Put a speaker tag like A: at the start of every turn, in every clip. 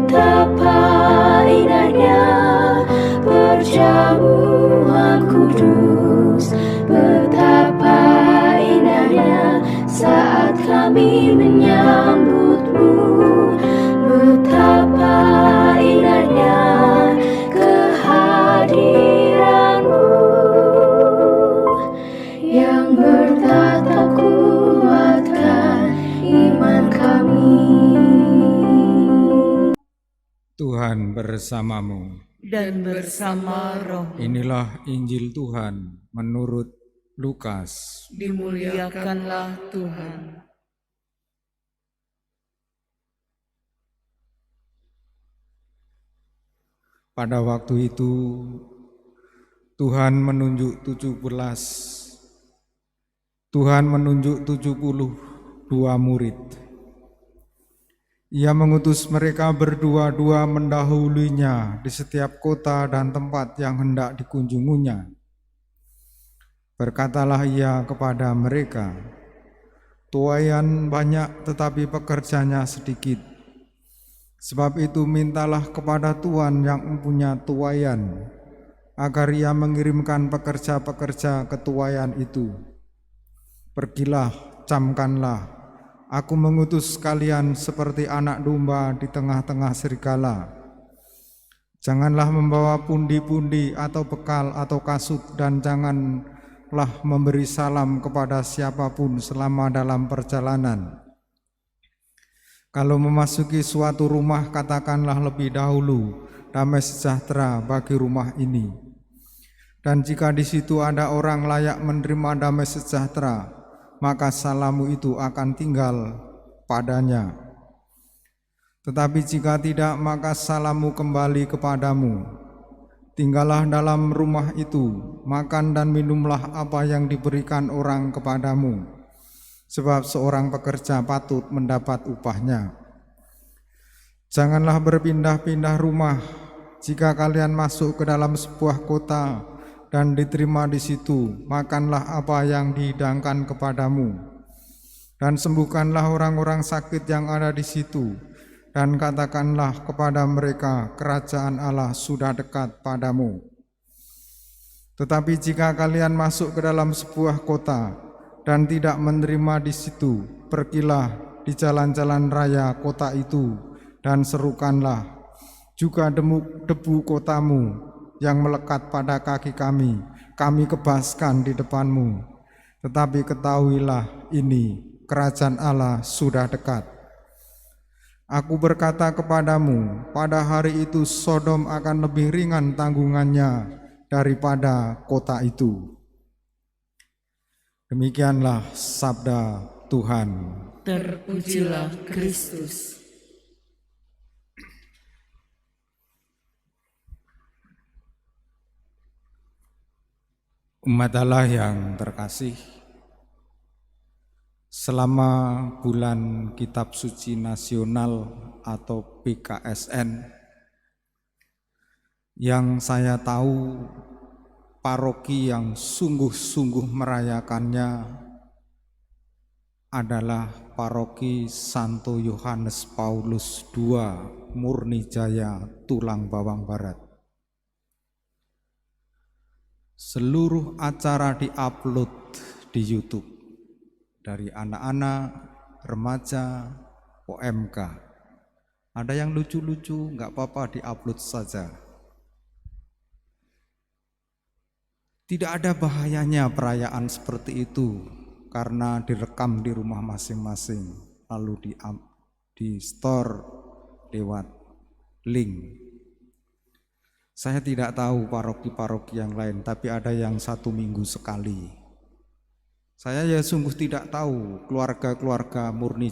A: Betapa indahnya perjamuan kudus, betapa indahnya saat kami menyambutmu, betapa indahnya kehadiranmu yang bertatap kuatkan iman kami.
B: Tuhan bersamamu
C: dan bersama roh.
B: Inilah Injil Tuhan menurut Lukas.
C: Dimuliakanlah Tuhan.
B: Pada waktu itu Tuhan menunjuk 72 murid. Ia mengutus mereka berdua-dua mendahulinya di setiap kota dan tempat yang hendak dikunjunginya. Berkatalah ia kepada mereka, "Tuaian banyak tetapi pekerjanya sedikit. Sebab itu mintalah kepada Tuhan yang mempunyai tuaian, agar ia mengirimkan pekerja-pekerja ke tuaian itu. Pergilah, camkanlah. Aku mengutus kalian seperti anak domba di tengah-tengah serigala. Janganlah membawa pundi-pundi atau bekal atau kasut, dan janganlah memberi salam kepada siapapun selama dalam perjalanan. Kalau memasuki suatu rumah, katakanlah lebih dahulu, damai sejahtera bagi rumah ini. Dan jika di situ ada orang layak menerima damai sejahtera, maka salammu itu akan tinggal padanya. Tetapi jika tidak, maka salammu kembali kepadamu. Tinggallah dalam rumah itu, makan dan minumlah apa yang diberikan orang kepadamu, sebab seorang pekerja patut mendapat upahnya. Janganlah berpindah-pindah rumah. Jika kalian masuk ke dalam sebuah kota dan diterima di situ, makanlah apa yang dihidangkan kepadamu, dan sembuhkanlah orang-orang sakit yang ada di situ, dan katakanlah kepada mereka, kerajaan Allah sudah dekat padamu. Tetapi jika kalian masuk ke dalam sebuah kota dan tidak menerima di situ, pergilah di jalan-jalan raya kota itu dan serukanlah, juga debu kotamu yang melekat pada kaki kami kebaskan di depanmu. Tetapi ketahuilah ini, kerajaan Allah sudah dekat. Aku berkata kepadamu, pada hari itu Sodom akan lebih ringan tanggungannya daripada kota itu." Demikianlah sabda Tuhan.
C: Terpujilah Kristus.
B: Umat Allah yang terkasih, selama bulan Kitab Suci Nasional atau PKSN, yang saya tahu paroki yang sungguh-sungguh merayakannya adalah paroki Santo Yohanes Paulus II, Murnijaya, Tulang Bawang Barat. Seluruh acara diupload di YouTube, dari anak-anak, remaja, OMK. Ada yang lucu-lucu, nggak apa-apa, diupload saja. Tidak ada bahayanya perayaan seperti itu, karena direkam di rumah masing-masing, lalu di store lewat link. Saya tidak tahu paroki-paroki yang lain, tapi ada yang 1 minggu sekali. Saya ya sungguh tidak tahu keluarga-keluarga murni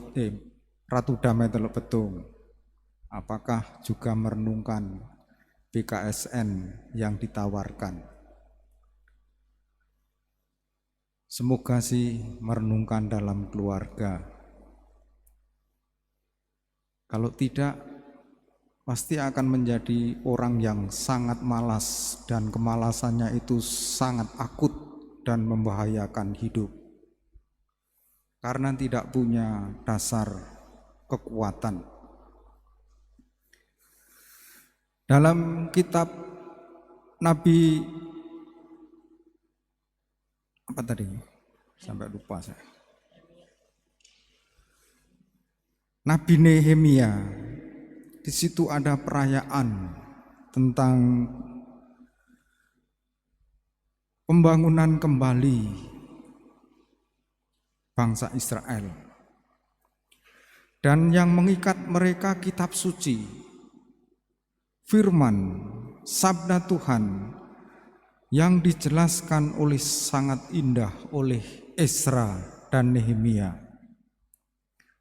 B: Ratu Damai Teluk Betung apakah juga merenungkan PKSN yang ditawarkan. Semoga sih merenungkan dalam keluarga. Kalau tidak, pasti akan menjadi orang yang sangat malas, dan kemalasannya itu sangat akut dan membahayakan hidup, karena tidak punya dasar kekuatan. Dalam kitab Nabi apa tadi? Sampai lupa saya. Nabi Nehemia, di situ ada perayaan tentang pembangunan kembali bangsa Israel. Dan yang mengikat mereka kitab suci, firman, sabda Tuhan yang dijelaskan oleh sangat indah oleh Ezra dan Nehemia.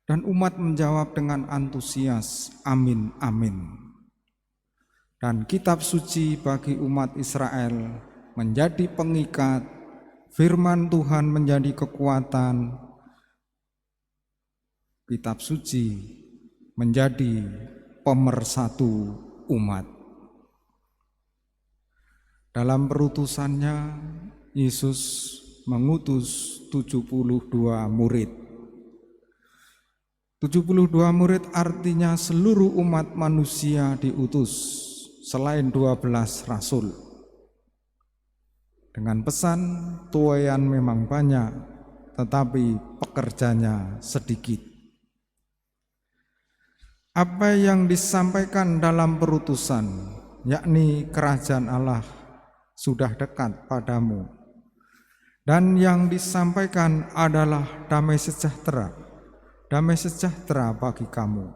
B: Dan umat menjawab dengan antusias, amin, amin. Dan kitab suci bagi umat Israel menjadi pengikat, firman Tuhan menjadi kekuatan, kitab suci menjadi pemersatu umat. Dalam perutusannya, Yesus mengutus 72 murid. 72 murid artinya seluruh umat manusia diutus, selain 12 rasul. Dengan pesan, tuaian memang banyak, tetapi pekerjanya sedikit. Apa yang disampaikan dalam perutusan, yakni kerajaan Allah sudah dekat padamu, dan yang disampaikan adalah damai sejahtera bagi kamu.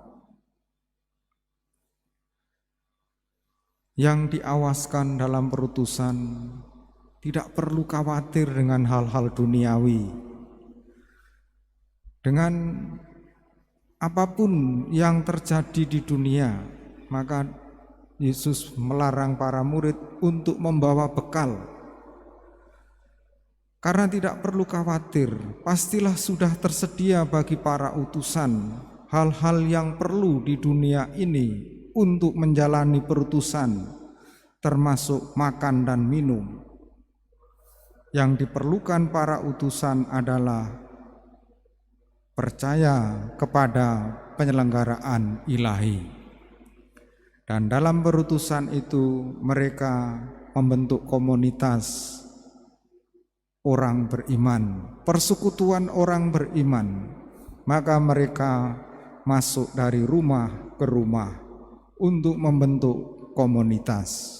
B: Yang diawaskan dalam perutusan tidak perlu khawatir dengan hal-hal duniawi. Dengan apapun yang terjadi di dunia, maka Yesus melarang para murid untuk membawa bekal. Karena tidak perlu khawatir, pastilah sudah tersedia bagi para utusan hal-hal yang perlu di dunia ini untuk menjalani perutusan, termasuk makan dan minum. Yang diperlukan para utusan adalah percaya kepada penyelenggaraan ilahi. Dan dalam perutusan itu mereka membentuk komunitas orang beriman, persekutuan orang beriman. Maka mereka masuk dari rumah ke rumah untuk membentuk komunitas.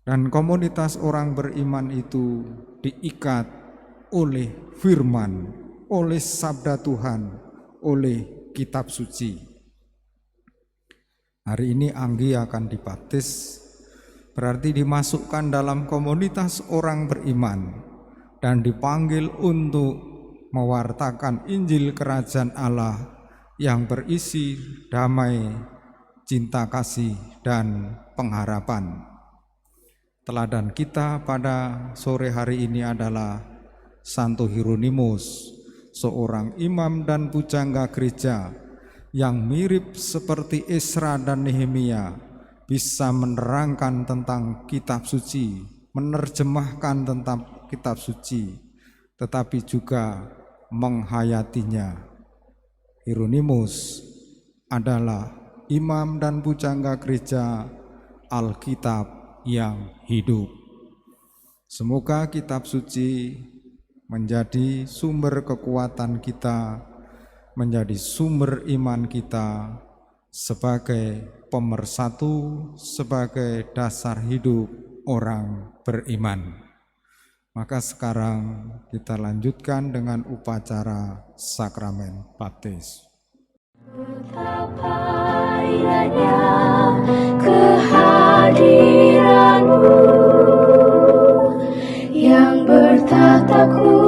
B: Dan komunitas orang beriman itu diikat oleh firman, oleh sabda Tuhan, oleh kitab suci. Hari ini Anggi akan dibaptis, berarti dimasukkan dalam komunitas orang beriman dan dipanggil untuk mewartakan Injil Kerajaan Allah yang berisi damai, cinta kasih, dan pengharapan. Teladan kita pada sore hari ini adalah Santo Hieronymus, seorang imam dan pujangga gereja yang mirip seperti Ezra dan Nehemia, bisa menerangkan tentang kitab suci, menerjemahkan tentang kitab suci, tetapi juga menghayatinya. Hieronymus adalah imam dan pujangga gereja Alkitab yang hidup. Semoga kitab suci menjadi sumber kekuatan kita, menjadi sumber iman kita sebagai pemersatu, sebagai dasar hidup orang beriman. Maka sekarang kita lanjutkan dengan upacara sakramen baptis.
A: Betapa indahnya kehadiranmu yang bertataku